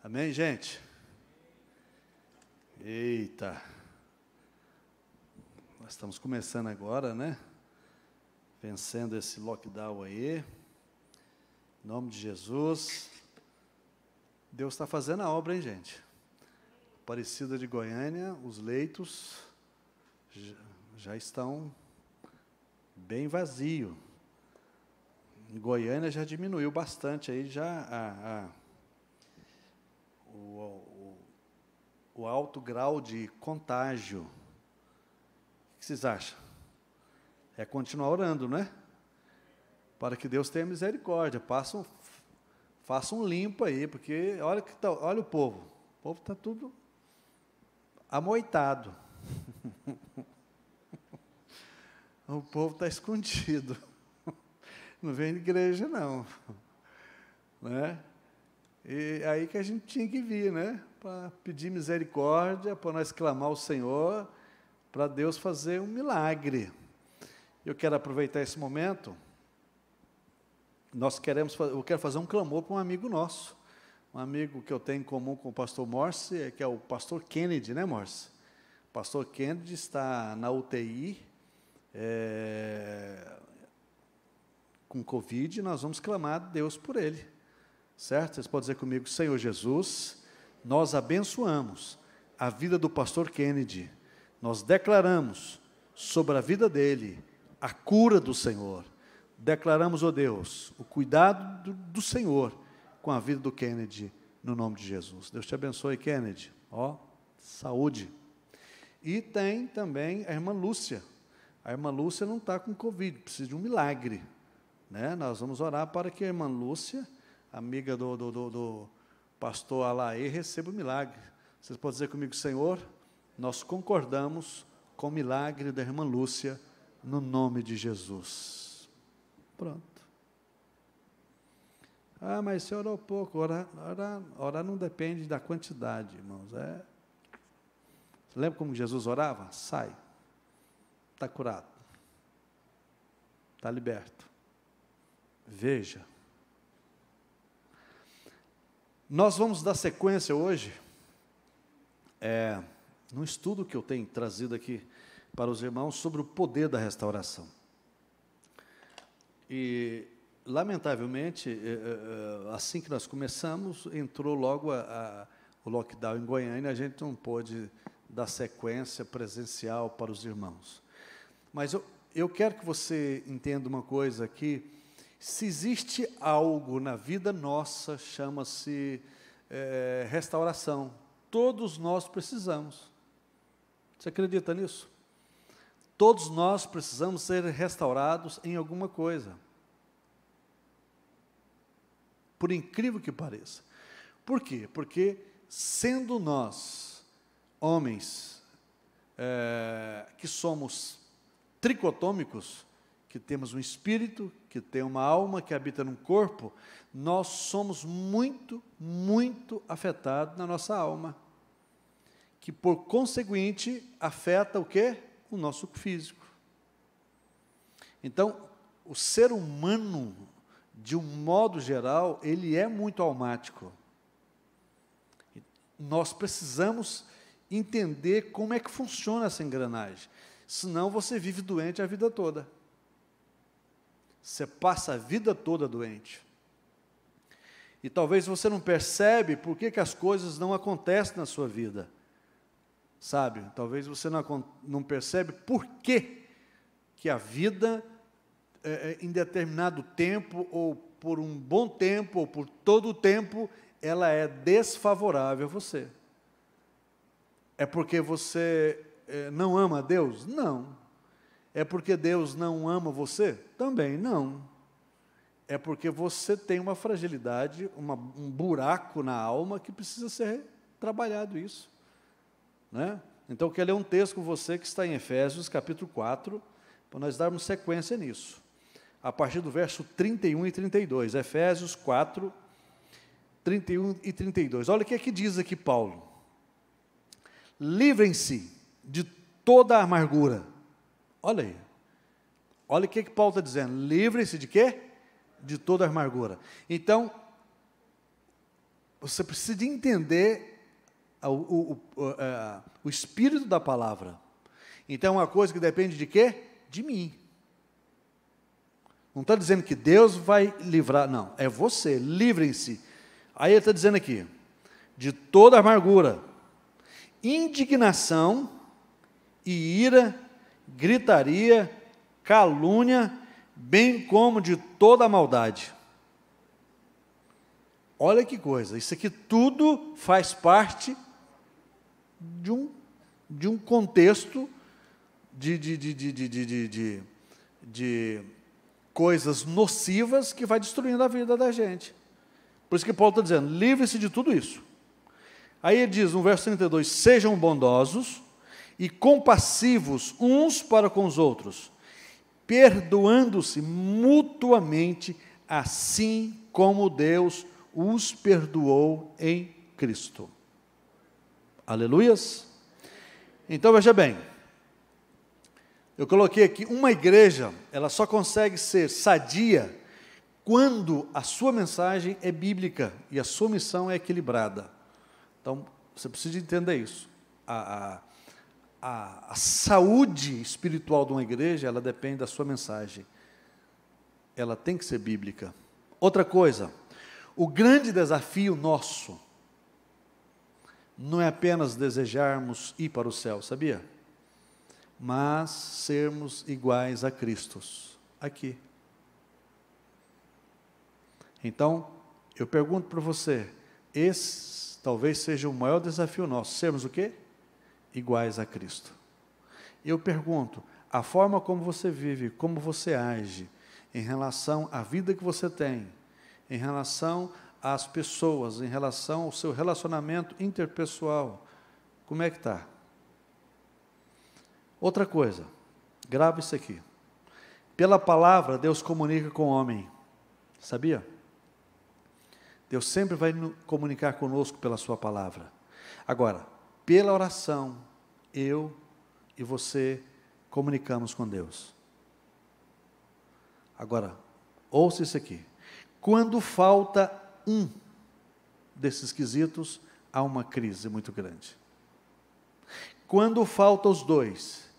Amém, gente? Eita! Nós estamos começando agora, né? Vencendo esse lockdown aí. Em nome de Jesus. Deus está fazendo a obra, hein, gente? Aparecida de Goiânia, os leitos já estão bem vazios. Em Goiânia já diminuiu bastante, aí já o alto grau de contágio. O que vocês acham? É continuar orando, né? Para que Deus tenha misericórdia. Faça um limpo aí, porque olha o povo. O povo está tudo amoitado. O povo está escondido. Não vem de igreja, não. Né? E aí que a gente tinha que vir, né? Para pedir misericórdia, para nós clamar ao Senhor, para Deus fazer um milagre. Eu quero aproveitar esse momento. Eu quero fazer um clamor para um amigo nosso, um amigo que eu tenho em comum com o pastor Morse, que é o pastor Kennedy, né, Morse? O pastor Kennedy está na UTI, com Covid, e nós vamos clamar a Deus por ele, certo? Vocês podem dizer comigo: Senhor Jesus, nós abençoamos a vida do pastor Kennedy, nós declaramos sobre a vida dele a cura do Senhor, declaramos, ó Deus, o cuidado do Senhor com a vida do Kennedy, no nome de Jesus. Deus te abençoe, Kennedy, saúde. E tem também a irmã Lúcia. A irmã Lúcia não está com Covid, precisa de um milagre, né? Nós vamos orar para que a irmã Lúcia, amiga do pastor Alaê, receba o milagre. Vocês podem dizer comigo: Senhor, nós concordamos com o milagre da irmã Lúcia, no nome de Jesus. Pronto. Mas você orou pouco. Orar não depende da quantidade, irmãos. Você lembra como Jesus orava? Sai. Está curado. Está liberto. Veja. Nós vamos dar sequência hoje, num estudo que eu tenho trazido aqui para os irmãos sobre o poder da restauração. E, lamentavelmente, assim que nós começamos, entrou logo o lockdown em Goiânia, a gente não pôde dar sequência presencial para os irmãos. Mas eu quero que você entenda uma coisa aqui: se existe algo na vida nossa, chama-se restauração. Todos nós precisamos. Você acredita nisso? Todos nós precisamos ser restaurados em alguma coisa. Por incrível que pareça. Por quê? Porque, sendo nós homens que somos tricotômicos, que temos um espírito, que tem uma alma, que habita num corpo, nós somos muito, muito afetados na nossa alma, que, por conseguinte, afeta o quê? O nosso físico. Então, o ser humano, de um modo geral, ele é muito almático. Nós precisamos entender como é que funciona essa engrenagem, senão você vive doente a vida toda. Você passa a vida toda doente. E talvez você não percebe por que as coisas não acontecem na sua vida. Sabe? Talvez você não percebe por que a vida, em determinado tempo, ou por um bom tempo, ou por todo o tempo, ela é desfavorável a você. É porque você não ama a Deus? Não. É porque Deus não ama você? Também não. É porque você tem uma fragilidade, um buraco na alma que precisa ser trabalhado isso. Né? Então, eu quero ler um texto com você que está em Efésios, capítulo 4, para nós darmos sequência nisso. A partir do verso 31 e 32. Efésios 4, 31 e 32. Olha o que é que diz aqui Paulo. Livrem-se de toda a amargura. Olha aí. Olha o que Paulo está dizendo. Livrem-se de quê? De toda a amargura. Então, você precisa entender o espírito da palavra. Então, é uma coisa que depende de quê? De mim. Não está dizendo que Deus vai livrar, não. É você, livrem-se. Aí ele está dizendo aqui, de toda amargura, indignação e ira, gritaria, calúnia, bem como de toda maldade. Olha que coisa, isso aqui tudo faz parte de um contexto de coisas nocivas que vai destruindo a vida da gente. Por isso que Paulo está dizendo, livre-se de tudo isso. Aí ele diz no verso 32, sejam bondosos e compassivos uns para com os outros, perdoando-se mutuamente, assim como Deus os perdoou em Cristo. Aleluias? Então veja bem, eu coloquei aqui, uma igreja, ela só consegue ser sadia quando a sua mensagem é bíblica e a sua missão é equilibrada. Então, você precisa entender isso. A saúde espiritual de uma igreja, ela depende da sua mensagem. Ela tem que ser bíblica. Outra coisa, o grande desafio nosso não é apenas desejarmos ir para o céu, sabia? Mas sermos iguais a Cristo, aqui. Então, eu pergunto para você, esse talvez seja o maior desafio nosso, sermos o quê? Iguais a Cristo. Eu pergunto, a forma como você vive, como você age, em relação à vida que você tem, em relação às pessoas, em relação ao seu relacionamento interpessoal, como é que está? Outra coisa, grava isso aqui. Pela palavra, Deus comunica com o homem. Sabia? Deus sempre vai comunicar conosco pela sua palavra. Agora, pela oração, eu e você comunicamos com Deus. Agora, ouça isso aqui. Quando falta um desses quesitos, há uma crise muito grande. Quando faltam os dois,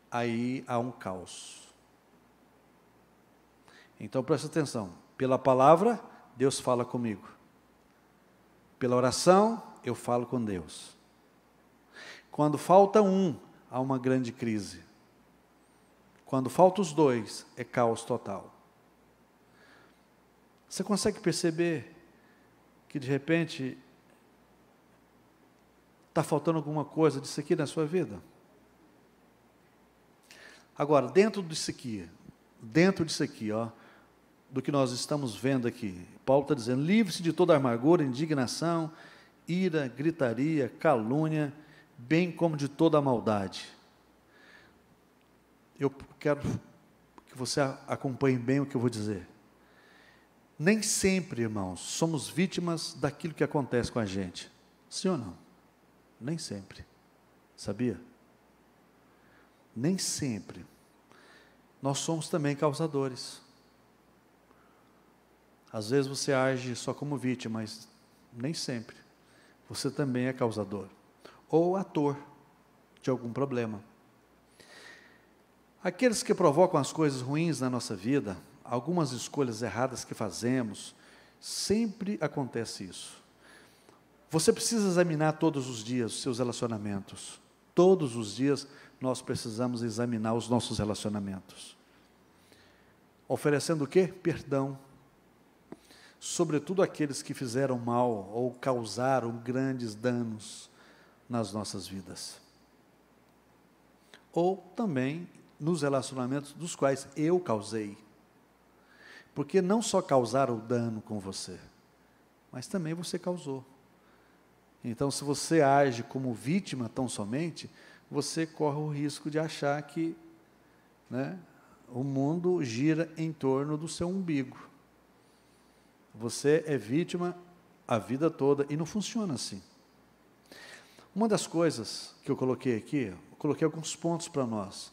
aí há um caos. Então presta atenção, pela palavra, Deus fala comigo. Pela oração, eu falo com Deus. Quando falta um, há uma grande crise. Quando faltam os dois, é caos total. Você consegue perceber que de repente está faltando alguma coisa disso aqui na sua vida? Agora, dentro disso aqui, ó, do que nós estamos vendo aqui, Paulo está dizendo, livre-se de toda amargura, indignação, ira, gritaria, calúnia, bem como de toda a maldade. Eu quero que você acompanhe bem o que eu vou dizer. Nem sempre, irmãos, somos vítimas daquilo que acontece com a gente. Sim ou não? Nem sempre. Sabia? Nem sempre. Nós somos também causadores. Às vezes você age só como vítima, mas nem sempre. Você também é causador. Ou ator de algum problema. Aqueles que provocam as coisas ruins na nossa vida, algumas escolhas erradas que fazemos, sempre acontece isso. Você precisa examinar todos os dias os seus relacionamentos. Todos os dias nós precisamos examinar os nossos relacionamentos. Oferecendo o quê? Perdão. Sobretudo aqueles que fizeram mal ou causaram grandes danos nas nossas vidas. Ou também nos relacionamentos dos quais eu causei. Porque não só causaram o dano com você, mas também você causou. Então, se você age como vítima tão somente, você corre o risco de achar que, né, o mundo gira em torno do seu umbigo. Você é vítima a vida toda e não funciona assim. Uma das coisas que eu coloquei aqui, eu coloquei alguns pontos para nós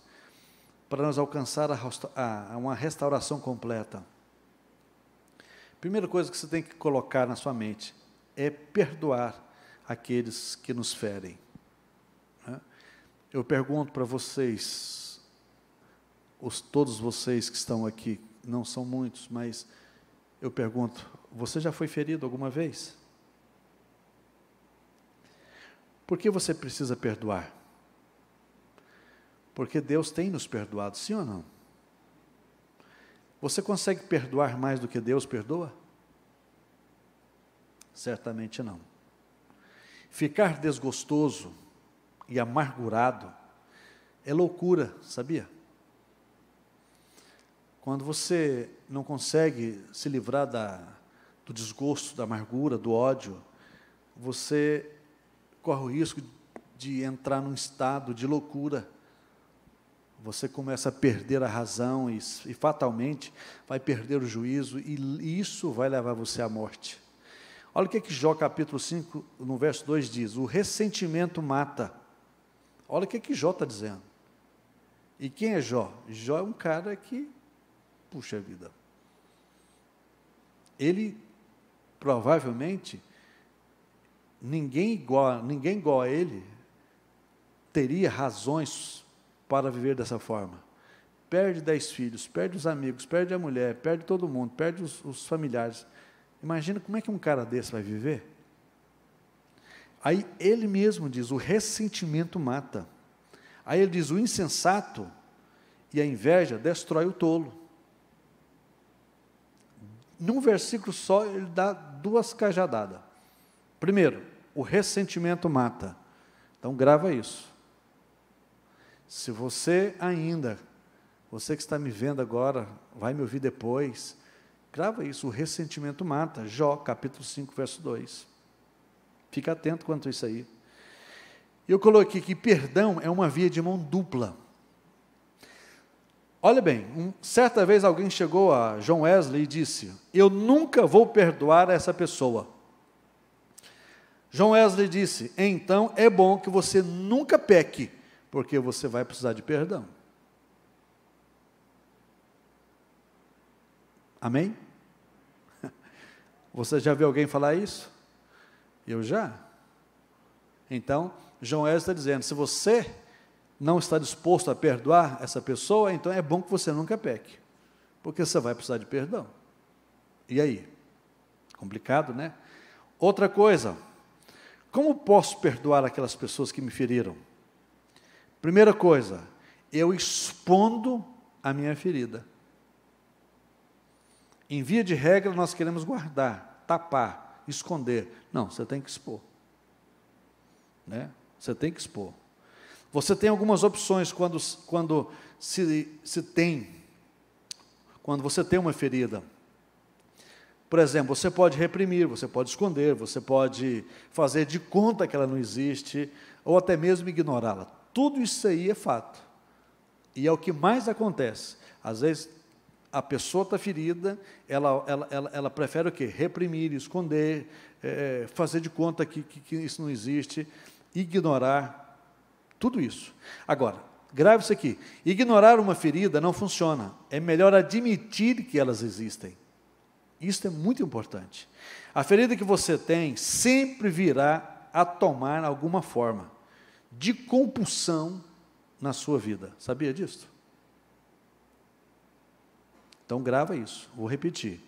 alcançar uma restauração completa. Primeira coisa que você tem que colocar na sua mente, é perdoar aqueles que nos ferem. Eu pergunto para vocês, todos vocês que estão aqui, não são muitos, mas eu pergunto, você já foi ferido alguma vez? Por que você precisa perdoar? Porque Deus tem nos perdoado, sim ou não? Você consegue perdoar mais do que Deus perdoa? Certamente não. Ficar desgostoso e amargurado é loucura, sabia? Quando você não consegue se livrar do desgosto, da amargura, do ódio, você corre o risco de entrar num estado de loucura. Você começa a perder a razão e fatalmente vai perder o juízo, e isso vai levar você à morte. Olha o que Jó capítulo 5, no verso 2 diz: o ressentimento mata. Olha o que Jó está dizendo. E quem é Jó? Jó é um cara que, puxa vida, ele provavelmente, ninguém igual a ele teria razões para viver dessa forma. Perde 10 filhos, perde os amigos, perde a mulher, perde todo mundo, perde os familiares. Imagina como é que um cara desse vai viver? Aí ele mesmo diz, o ressentimento mata. Aí ele diz, o insensato e a inveja destrói o tolo. Num versículo só, ele dá 2 cajadadas. Primeiro, o ressentimento mata. Então grava isso. Se você que está me vendo agora, vai me ouvir depois, grava isso, o ressentimento mata. Jó, capítulo 5, verso 2. Fica atento quanto a isso aí. Eu coloquei que perdão é uma via de mão dupla. Olha bem, certa vez alguém chegou a John Wesley e disse, eu nunca vou perdoar essa pessoa. John Wesley disse, então é bom que você nunca peque, porque você vai precisar de perdão. Amém? Você já viu alguém falar isso? Eu já. Então, John Wesley está dizendo, se você não está disposto a perdoar essa pessoa, então é bom que você nunca peque, porque você vai precisar de perdão. E aí? Complicado, né? Outra coisa, como posso perdoar aquelas pessoas que me feriram? Primeira coisa, eu expondo a minha ferida. Em via de regra, nós queremos guardar, tapar, esconder. Não, você tem que expor. Né? Você tem que expor. Você tem algumas opções quando você tem uma ferida. Por exemplo, você pode reprimir, você pode esconder, você pode fazer de conta que ela não existe, ou até mesmo ignorá-la. Tudo isso aí é fato. E é o que mais acontece. Às vezes, a pessoa está ferida, ela prefere o quê? Reprimir, esconder, fazer de conta que isso não existe, ignorar, tudo isso. Agora, grave isso aqui, ignorar uma ferida não funciona, é melhor admitir que elas existem. Isso é muito importante. A ferida que você tem sempre virá a tomar alguma forma de compulsão na sua vida. Sabia disso? Então grava isso, vou repetir.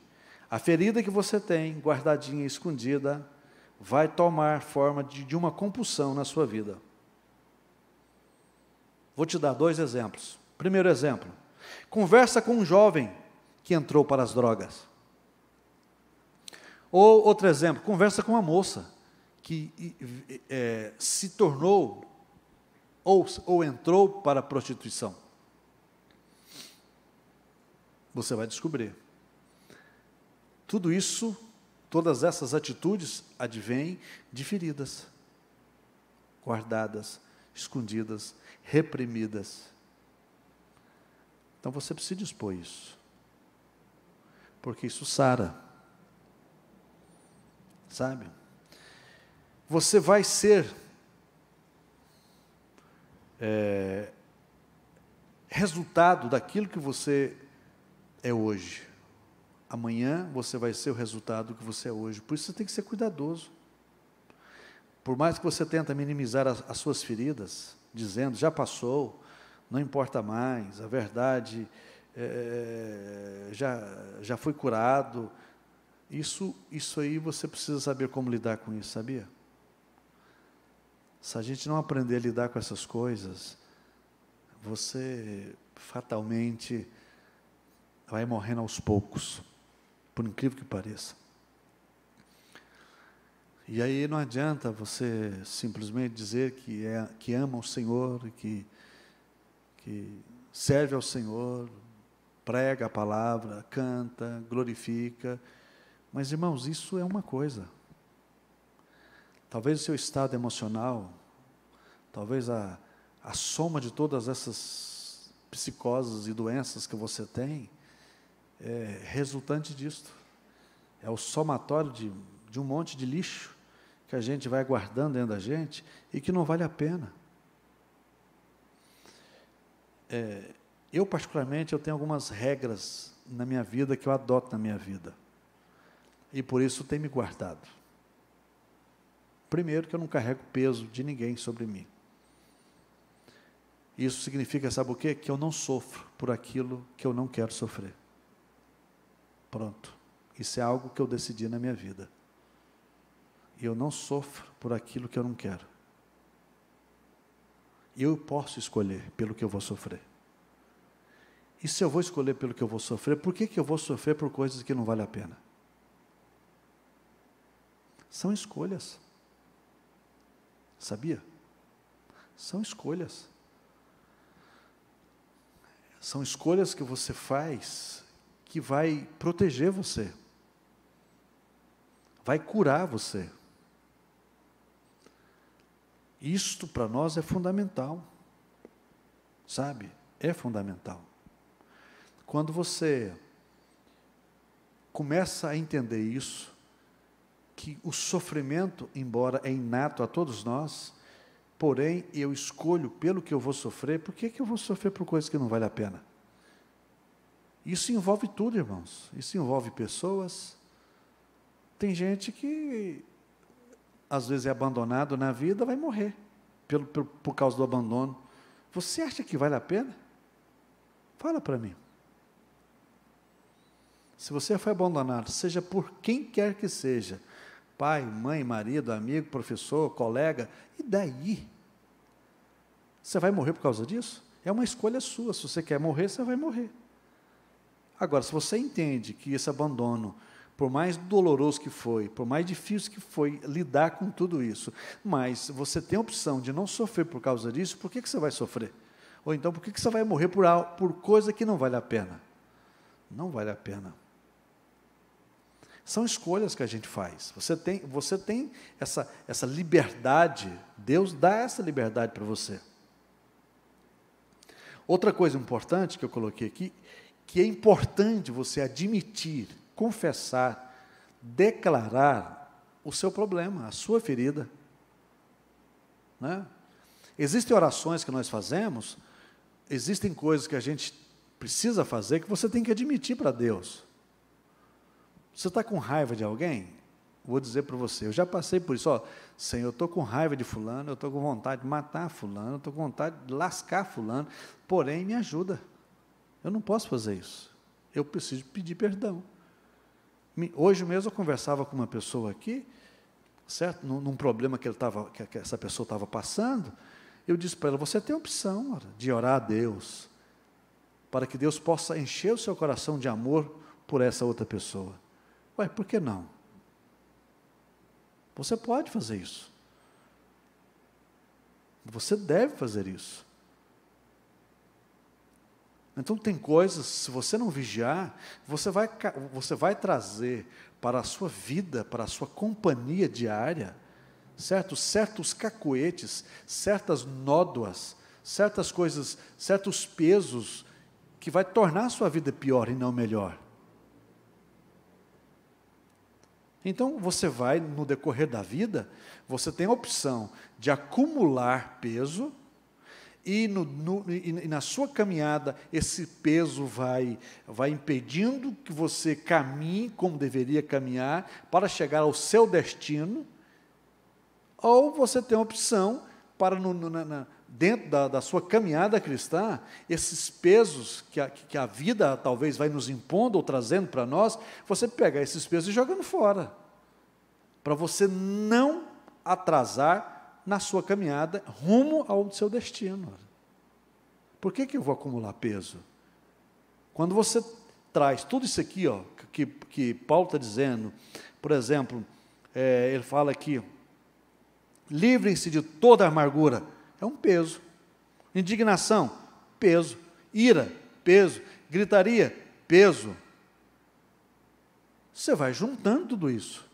A ferida que você tem, guardadinha, escondida, vai tomar forma de uma compulsão na sua vida. Vou te dar 2 exemplos. Primeiro exemplo, conversa com um jovem que entrou para as drogas. Ou outro exemplo, conversa com uma moça que se tornou ou entrou para a prostituição. Você vai descobrir. Tudo isso, todas essas atitudes advêm de feridas, guardadas, escondidas, reprimidas. Então você precisa expor isso, porque isso sara, sabe? Você vai ser resultado daquilo que você é hoje. Amanhã você vai ser o resultado que você é hoje. Por isso você tem que ser cuidadoso. Por mais que você tente minimizar as suas feridas, dizendo, já passou, não importa mais, a verdade já foi curado, isso aí você precisa saber como lidar com isso, sabia? Se a gente não aprender a lidar com essas coisas, você fatalmente vai morrendo aos poucos, por incrível que pareça. E aí não adianta você simplesmente dizer que ama o Senhor, que serve ao Senhor, prega a palavra, canta, glorifica. Mas, irmãos, isso é uma coisa. Talvez o seu estado emocional, talvez a soma de todas essas psicoses e doenças que você tem, é resultante disto. É o somatório de um monte de lixo que a gente vai guardando dentro da gente e que não vale a pena. Eu, particularmente, eu tenho algumas regras na minha vida que eu adoto na minha vida. E por isso tem me guardado. Primeiro, que eu não carrego peso de ninguém sobre mim. Isso significa, sabe o quê? Que eu não sofro por aquilo que eu não quero sofrer. Pronto. Isso é algo que eu decidi na minha vida. E eu não sofro por aquilo que eu não quero. Eu posso escolher pelo que eu vou sofrer. E se eu vou escolher pelo que eu vou sofrer, por que eu vou sofrer por coisas que não valem a pena? São escolhas. Sabia? São escolhas. São escolhas que você faz que vai proteger você. Vai curar você. Isto para nós é fundamental. Sabe? É fundamental. Quando você começa a entender isso, que o sofrimento, embora é inato a todos nós, porém eu escolho pelo que eu vou sofrer, por que eu vou sofrer por coisas que não valem a pena? Isso envolve tudo, irmãos. Isso envolve pessoas. Tem gente que às vezes é abandonado na vida, vai morrer por causa do abandono. Você acha que vale a pena? Fala para mim. Se você foi abandonado, seja por quem quer que seja, pai, mãe, marido, amigo, professor, colega, e daí? Você vai morrer por causa disso? É uma escolha sua. Se você quer morrer, você vai morrer. Agora, se você entende que esse abandono, por mais doloroso que foi, por mais difícil que foi lidar com tudo isso, mas você tem a opção de não sofrer por causa disso, por que você vai sofrer? Ou então, por que você vai morrer por coisa que não vale a pena? Não vale a pena. São escolhas que a gente faz. Você tem essa liberdade, Deus dá essa liberdade para você. Outra coisa importante que eu coloquei aqui, que é importante você admitir, confessar, declarar o seu problema, a sua ferida. Né? Existem orações que nós fazemos, existem coisas que a gente precisa fazer que você tem que admitir para Deus. Você está com raiva de alguém? Vou dizer para você, eu já passei por isso. Senhor, eu estou com raiva de fulano, eu estou com vontade de matar fulano, eu estou com vontade de lascar fulano, porém me ajuda. Eu não posso fazer isso. Eu preciso pedir perdão. Hoje mesmo eu conversava com uma pessoa aqui, certo? Num problema que essa pessoa estava passando, eu disse para ela, você tem a opção de orar a Deus, para que Deus possa encher o seu coração de amor por essa outra pessoa. Ué, por que não? Você pode fazer isso. Você deve fazer isso. Então, tem coisas, se você não vigiar, você vai trazer para a sua vida, para a sua companhia diária, certos cacoetes, certas nódoas, certas coisas, certos pesos, que vai tornar a sua vida pior e não melhor. Então, você vai, no decorrer da vida, você tem a opção de acumular peso, e na sua caminhada, esse peso vai impedindo que você caminhe como deveria caminhar, para chegar ao seu destino, Ou você tem a opção para, dentro da sua caminhada cristã, esses pesos que a vida talvez vai nos impondo ou trazendo para nós, você pegar esses pesos e jogando fora, para você não atrasar na sua caminhada rumo ao seu destino. Por que eu vou acumular peso? Quando você traz tudo isso aqui, ó, que Paulo está dizendo, por exemplo, ele fala aqui, livrem-se de toda amargura, é um peso. Indignação, peso. Ira, peso. Gritaria, peso. Você vai juntando tudo isso.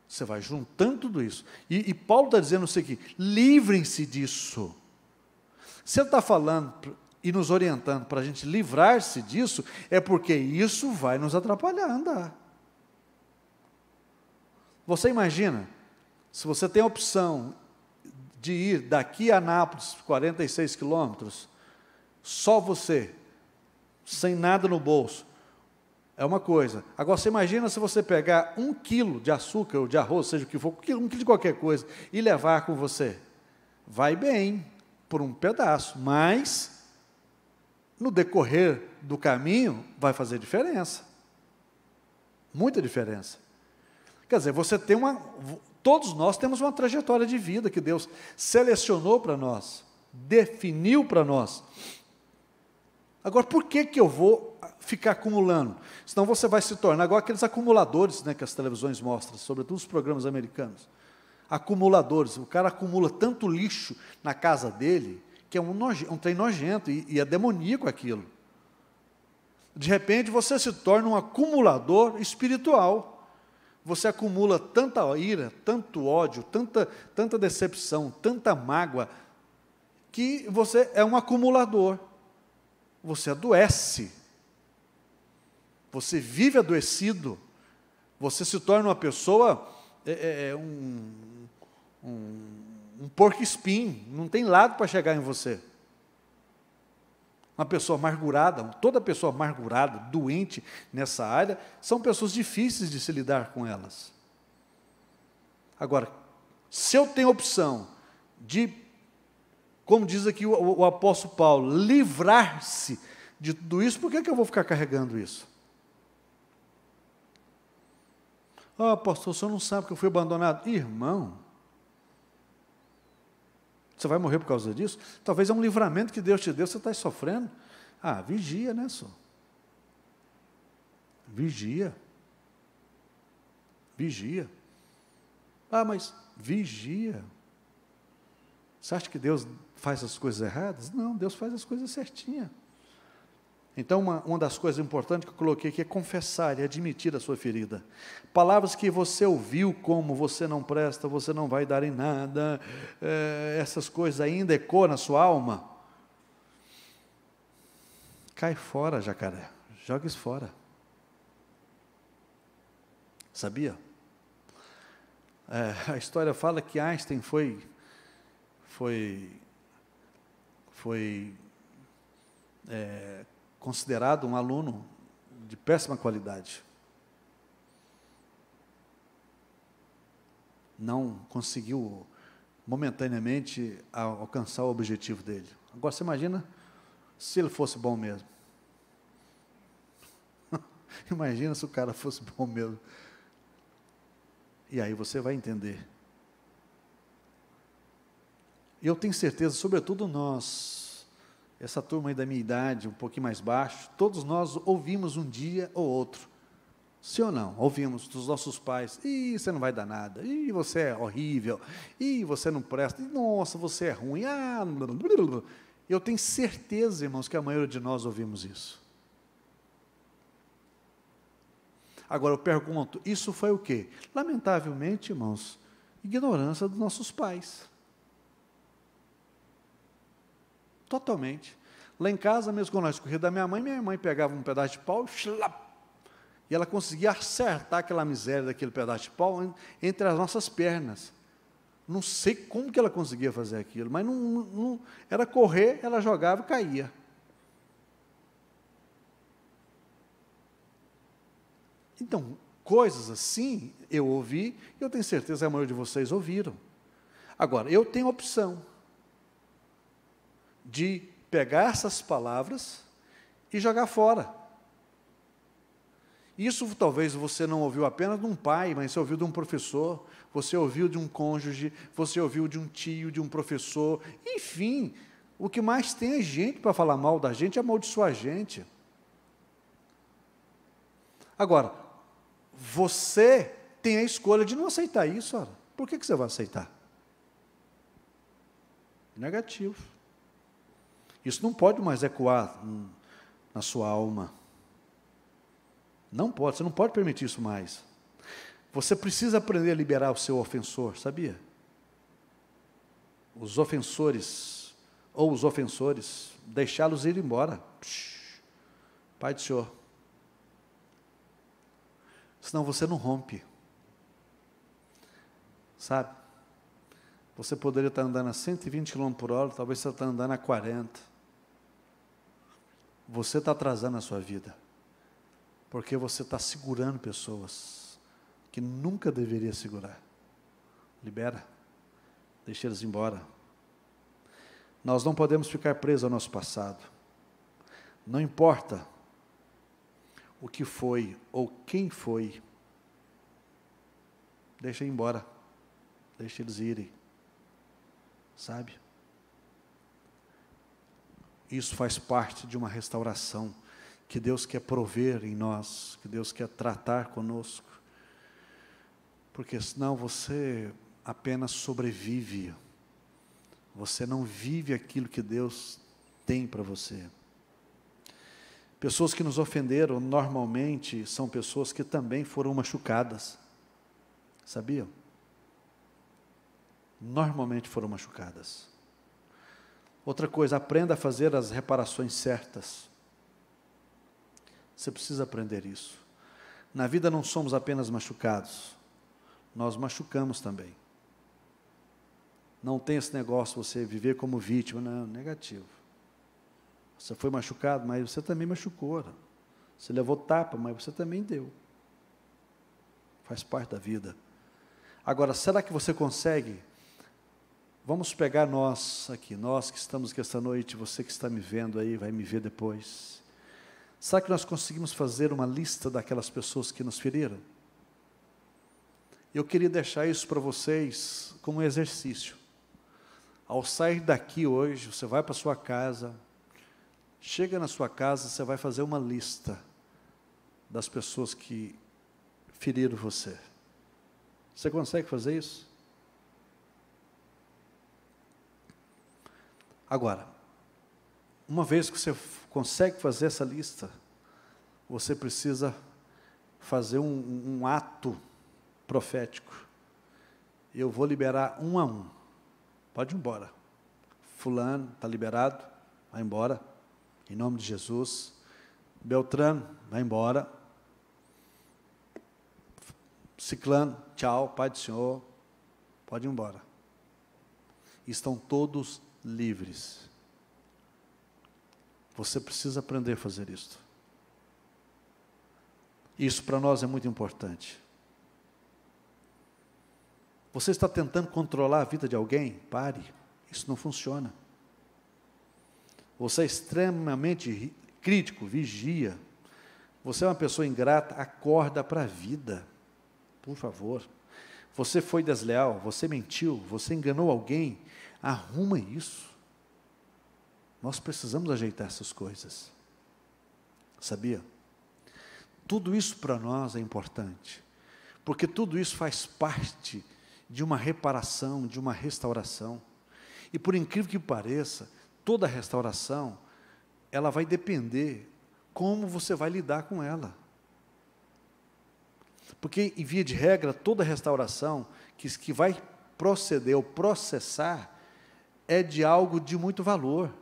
Você vai juntando tudo isso. E Paulo está dizendo isso aqui, livrem-se disso. Se ele está falando e nos orientando para a gente livrar-se disso, é porque isso vai nos atrapalhar a andar. Você imagina, se você tem a opção de ir daqui a Anápolis, 46 quilômetros, só você, sem nada no bolso, é uma coisa. Agora, você imagina se você pegar 1 quilo de açúcar ou de arroz, seja o que for, 1 quilo de qualquer coisa, e levar com você. Vai bem, por um pedaço, mas, no decorrer do caminho, vai fazer diferença. Muita diferença. Quer dizer, todos nós temos uma trajetória de vida que Deus selecionou para nós, definiu para nós. Agora, por que eu vou ficar acumulando? Senão você vai se tornar igual aqueles acumuladores, né, que as televisões mostram, sobretudo os programas americanos. Acumuladores, o cara acumula tanto lixo na casa dele, que é um trem nojento, e é demoníaco aquilo. De repente, você se torna um acumulador espiritual. Você acumula tanta ira, tanto ódio, tanta decepção, tanta mágoa, que você é um acumulador. Você adoece. Você vive adoecido. Você se torna uma pessoa, um porco-espinho, não tem lado para chegar em você. Uma pessoa amargurada, toda pessoa amargurada, doente nessa área, são pessoas difíceis de se lidar com elas. Agora, se eu tenho opção de, como diz aqui o apóstolo Paulo, livrar-se de tudo isso, por que eu vou ficar carregando isso? Ah, pastor, o senhor não sabe que eu fui abandonado? Irmão, você vai morrer por causa disso? Talvez é um livramento que Deus te deu, você está sofrendo. Ah, vigia, né, senhor? Vigia. Vigia. Ah, mas vigia. Você acha que Deus faz as coisas erradas? Não, Deus faz as coisas certinhas. Então, uma das coisas importantes que eu coloquei aqui é confessar e admitir a sua ferida. Palavras que você ouviu como você não presta, você não vai dar em nada, essas coisas ainda ecoam na sua alma. Cai fora, jacaré. Joga isso fora. Sabia? A história fala que Einstein foi considerado um aluno de péssima qualidade. Não conseguiu momentaneamente alcançar o objetivo dele. Agora você imagina se ele fosse bom mesmo. Imagina se o cara fosse bom mesmo. E aí você vai entender. Eu tenho certeza, sobretudo nós, essa turma aí da minha idade, um pouquinho mais baixo, todos nós ouvimos um dia ou outro. Sim ou não? Ouvimos dos nossos pais, ih, você não vai dar nada, ih, você é horrível, ih, você não presta, ih, nossa, você é ruim, ah, blablabla. Eu tenho certeza, irmãos, que a maioria de nós ouvimos isso. Agora eu pergunto, isso foi o quê? Lamentavelmente, irmãos, ignorância dos nossos pais. Totalmente. Lá em casa, mesmo quando nós corríamos da minha mãe pegava um pedaço de pau e ela conseguia acertar aquela miséria daquele pedaço de pau entre as nossas pernas. Não sei como que ela conseguia fazer aquilo, mas não era correr, ela jogava e caía. Então, Coisas assim eu ouvi, e eu tenho certeza que a maioria de vocês ouviram. Agora, eu tenho a opção de pegar essas palavras e jogar fora. Isso talvez você não ouviu apenas de um pai, mas você ouviu de um professor, você ouviu de um cônjuge, você ouviu de um tio, de um professor, enfim, o que mais tem é gente para falar mal da gente, amaldiçoar a gente. Agora, você tem a escolha de não aceitar isso, ora. Por que você vai aceitar? Negativo. Isso não pode mais ecoar na sua alma. Não pode, você não pode permitir isso mais. Você precisa aprender a liberar o seu ofensor, sabia? Os ofensores, deixá-los ir embora. Pai do Senhor. Senão você não rompe. Sabe? Você poderia estar andando a 120 km por hora, talvez você está andando a 40. Você está atrasando a sua vida. Porque você está segurando pessoas que nunca deveria segurar. Libera. Deixa eles embora. Nós não podemos ficar presos ao nosso passado. Não importa o que foi ou quem foi. Deixa ir embora. Deixa eles irem. Sabe? Isso faz parte de uma restauração que Deus quer prover em nós, que Deus quer tratar conosco. Porque senão você apenas sobrevive. Você não vive aquilo que Deus tem para você. Pessoas que nos ofenderam, normalmente, são pessoas que também foram machucadas. Sabiam? Normalmente foram machucadas. Outra coisa, aprenda a fazer as reparações certas. Você precisa aprender isso. Na vida não somos apenas machucados, nós machucamos também. Não tem esse negócio você viver como vítima, não, negativo. Você foi machucado, mas você também machucou. Você levou tapa, mas você também deu. Faz parte da vida. Agora, será que você consegue? Vamos pegar nós aqui, nós que estamos aqui esta noite, você que está me vendo aí, vai me ver depois. Será que nós conseguimos fazer uma lista daquelas pessoas que nos feriram? Eu queria deixar isso para vocês como um exercício. Ao sair daqui hoje, você vai para a sua casa, chega na sua casa, você vai fazer uma lista das pessoas que feriram você. Você consegue fazer isso? Agora, uma vez que você consegue fazer essa lista, você precisa fazer um ato profético. Eu vou liberar um a um. Pode ir embora. Fulano, está liberado, vai embora. Em nome de Jesus. Beltrano, vai embora. Ciclano, tchau, Pai do Senhor. Pode ir embora. Estão todos livres. Você precisa aprender a fazer isso. Isso para nós é muito importante. Você está tentando controlar a vida de alguém? Pare. Isso não funciona. Você é extremamente crítico, vigia. Você é uma pessoa ingrata, acorda para a vida. Por favor. Você foi desleal, você mentiu, você enganou alguém. Arruma isso. Nós precisamos ajeitar essas coisas. Sabia? Tudo isso para nós é importante. Porque tudo isso faz parte de uma reparação, de uma restauração. E por incrível que pareça, toda restauração, ela vai depender como você vai lidar com ela. Porque, em via de regra, toda restauração que vai proceder ou processar é de algo de muito valor.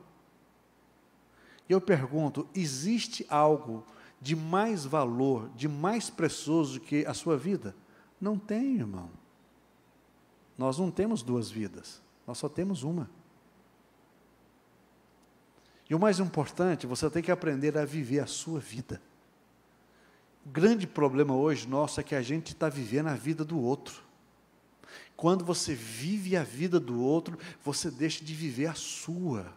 E eu pergunto, existe algo de mais valor, de mais precioso que a sua vida? Não tem, irmão. Nós não temos duas vidas, nós só temos uma. E o mais importante, você tem que aprender a viver a sua vida. O grande problema hoje nosso é que a gente está vivendo a vida do outro. Quando você vive a vida do outro, você deixa de viver a sua.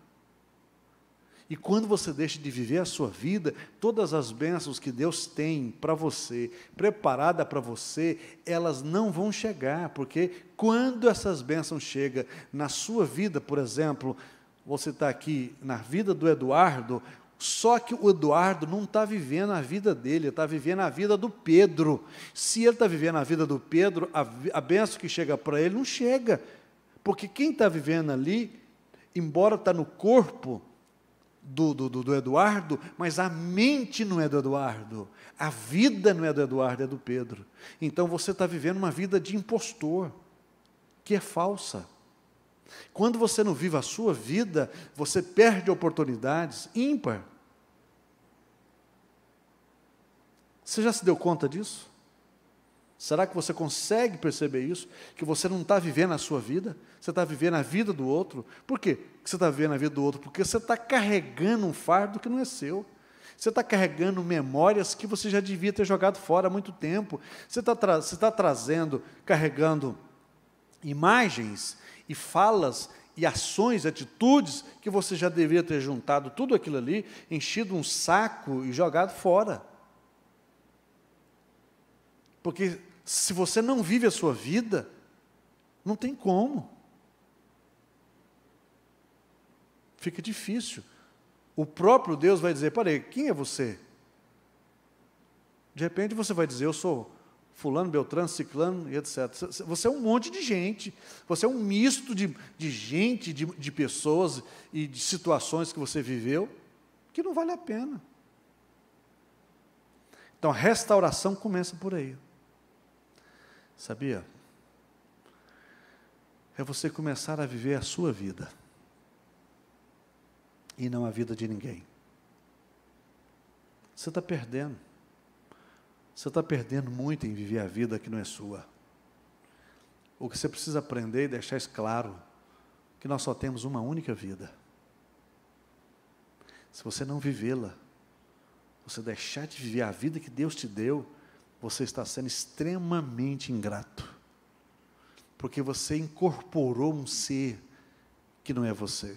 E quando você deixa de viver a sua vida, todas as bênçãos que Deus tem para você, preparada para você, elas não vão chegar, porque quando essas bênçãos chegam na sua vida, por exemplo, você está aqui na vida do Eduardo, só que o Eduardo não está vivendo a vida dele, está vivendo a vida do Pedro. Se ele está vivendo a vida do Pedro, a bênção que chega para ele não chega, porque quem está vivendo ali, embora está no corpo do Eduardo, mas a mente não é do Eduardo, a vida não é do Eduardo, é do Pedro. Então você está vivendo uma vida de impostor, que é falsa. Quando você não vive a sua vida, você perde oportunidades ímpar. Você já se deu conta disso? Será que você consegue perceber isso? Que você não está vivendo a sua vida? Você está vivendo a vida do outro? Por quê que você está vivendo a vida do outro? Porque você está carregando um fardo que não é seu. Você está carregando memórias que você já devia ter jogado fora há muito tempo. Você está trazendo, carregando imagens e falas e ações, atitudes que você já deveria ter juntado tudo aquilo ali, enchido um saco e jogado fora. Porque se você não vive a sua vida, não tem como. Fica difícil. O próprio Deus vai dizer, peraí, quem é você? De repente você vai dizer, eu sou fulano, beltrano, ciclano, e etc. Você é um monte de gente, você é um misto de gente, de pessoas e de situações que você viveu, que não vale a pena. Então, a restauração começa por aí. Sabia? É você começar a viver a sua vida, e não a vida de ninguém. Você está perdendo. Você está perdendo muito em viver a vida que não é sua. O que você precisa aprender e deixar isso claro, que nós só temos uma única vida. Se você não vivê-la, você deixar de viver a vida que Deus te deu, você está sendo extremamente ingrato. Porque você incorporou um ser que não é você.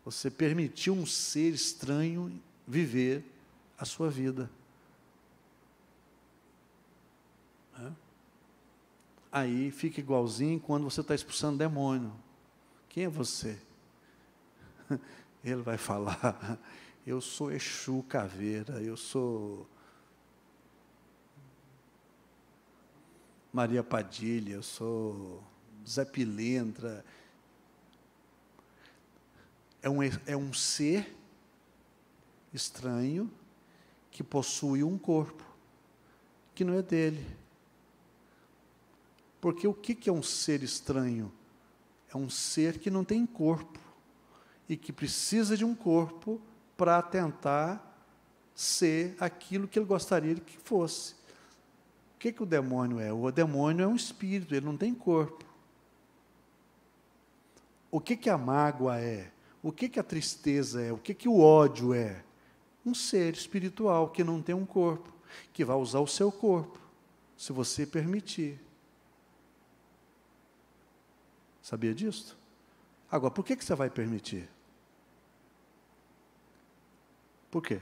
Você permitiu um ser estranho viver a sua vida. Aí fica igualzinho quando você está expulsando demônio. Quem é você? Ele vai falar, eu sou Exu Caveira, eu sou Maria Padilha, eu sou Zé Pilintra. É um ser estranho que possui um corpo que não é dele. Porque o que é um ser estranho? É um ser que não tem corpo e que precisa de um corpo para tentar ser aquilo que ele gostaria que fosse. O que o demônio é? O demônio é um espírito, ele não tem corpo. O que a mágoa é? O que a tristeza é? O que o ódio é? Um ser espiritual que não tem um corpo, que vai usar o seu corpo, se você permitir. Sabia disso? Agora, por que você vai permitir? Por quê?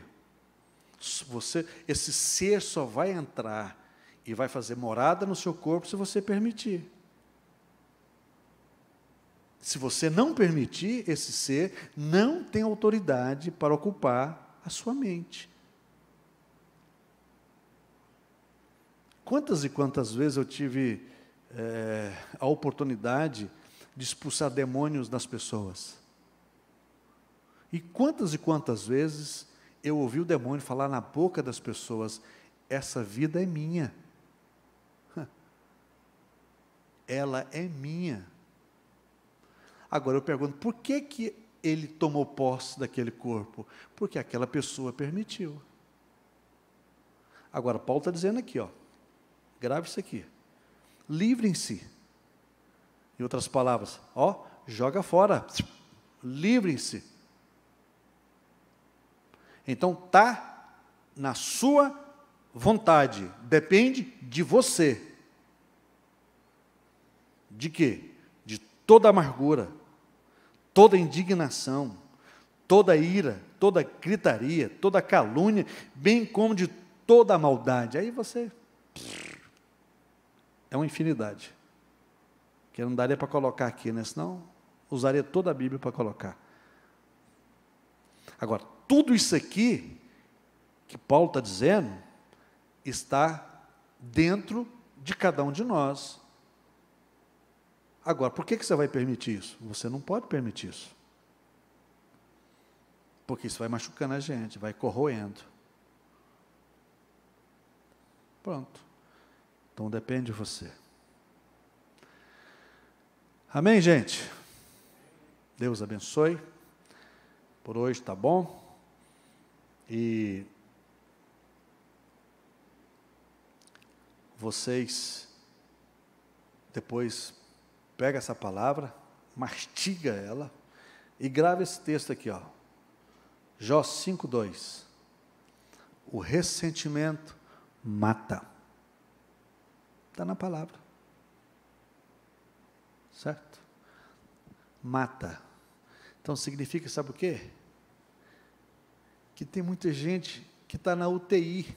Esse ser só vai entrar e vai fazer morada no seu corpo se você permitir. Se você não permitir, esse ser não tem autoridade para ocupar a sua mente. Quantas e quantas vezes eu tive a oportunidade de expulsar demônios das pessoas? E quantas vezes eu ouvi o demônio falar na boca das pessoas, essa vida é minha. Ela é minha. Agora eu pergunto, por que ele tomou posse daquele corpo? Porque aquela pessoa permitiu. Agora, Paulo está dizendo aqui, grave isso aqui. Livrem-se. Em outras palavras, joga fora. Livrem-se. Então, está na sua vontade depende de você. De quê? De toda amargura, toda indignação, toda ira, toda gritaria, toda calúnia, bem como de toda a maldade. Aí você... é uma infinidade. Que não daria para colocar aqui, né? Senão usaria toda a Bíblia para colocar. Agora, tudo isso aqui que Paulo está dizendo está dentro de cada um de nós. Agora, por que você vai permitir isso? Você não pode permitir isso. Porque isso vai machucando a gente, vai corroendo. Pronto. Então depende de você. Amém, gente? Deus abençoe. Por hoje tá bom. E vocês depois pega essa palavra, mastiga ela e grava esse texto aqui, ó. Jó 5:2. O ressentimento mata. Está na palavra. Certo? Mata. Então significa, sabe o quê? Que tem muita gente que está na UTI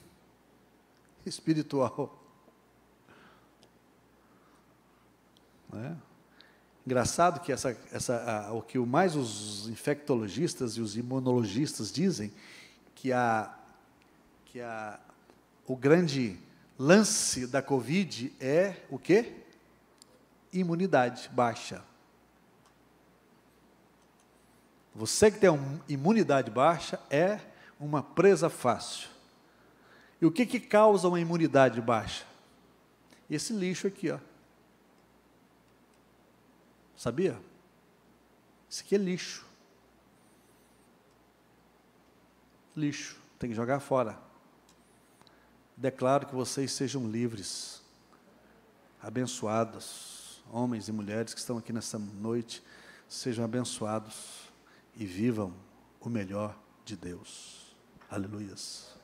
espiritual. Não é? Engraçado que o que mais os infectologistas e os imunologistas dizem, que o grande lance da Covid é o quê? Imunidade baixa. Você que tem uma imunidade baixa é uma presa fácil. E o que causa uma imunidade baixa? Esse lixo aqui, ó. Sabia? Isso aqui é lixo. Lixo. Tem que jogar fora. Declaro que vocês sejam livres, abençoados, homens e mulheres que estão aqui nessa noite, sejam abençoados e vivam o melhor de Deus. Aleluias.